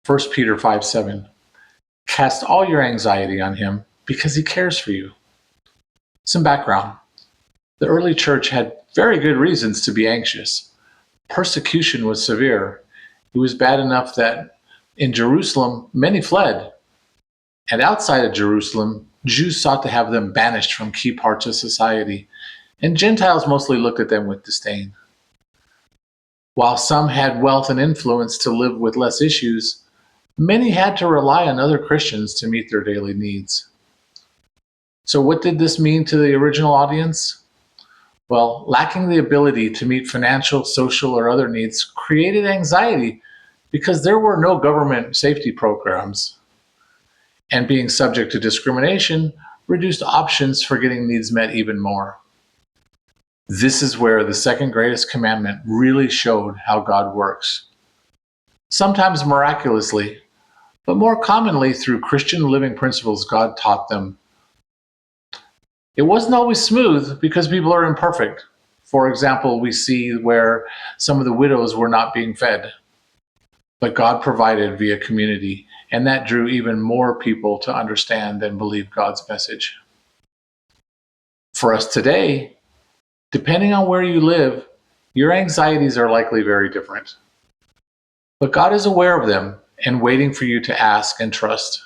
1 Peter 5:7. Cast all your anxiety on him because he cares for you. Some background. The early church had very good reasons to be anxious. Persecution was severe. It was bad enough that in Jerusalem, many fled. And outside of Jerusalem, Jews sought to have them banished from key parts of society, and Gentiles mostly looked at them with disdain. While some had wealth and influence to live with less issues, many had to rely on other Christians to meet their daily needs. So what did this mean to the original audience? Well, lacking the ability to meet financial, social, or other needs created anxiety because there were no government safety programs. And being subject to discrimination reduced options for getting needs met even more. This is where the second greatest commandment really showed how God works. Sometimes miraculously, but more commonly through Christian living principles God taught them. It wasn't always smooth because people are imperfect. For example, we see where some of the widows were not being fed. But God provided via community, and that drew even more people to understand and believe God's message. For us today, depending on where you live, your anxieties are likely very different. But God is aware of them and waiting for you to ask and trust.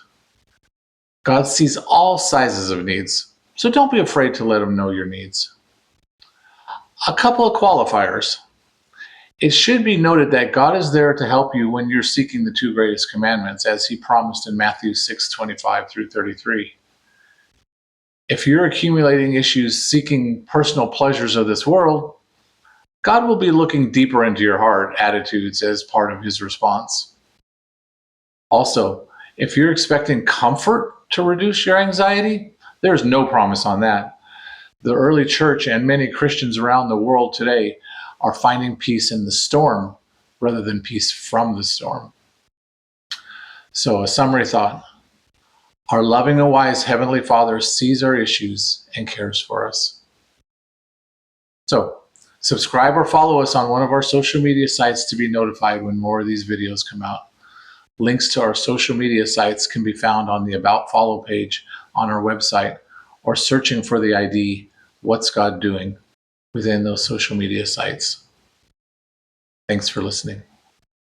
God sees all sizes of needs, so don't be afraid to let him know your needs. A couple of qualifiers. It should be noted that God is there to help you when you're seeking the two greatest commandments, as he promised in Matthew 6:25 through 33. If you're accumulating issues seeking personal pleasures of this world, God will be looking deeper into your heart attitudes as part of his response. Also, if you're expecting comfort to reduce your anxiety, there's no promise on that. The early church and many Christians around the world today are finding peace in the storm rather than peace from the storm. So, a summary thought. Our loving and wise Heavenly Father sees our issues and cares for us. So, subscribe or follow us on one of our social media sites to be notified when more of these videos come out. Links to our social media sites can be found on the About Follow page on our website, or searching for the ID, What's God Doing, within those social media sites. Thanks for listening.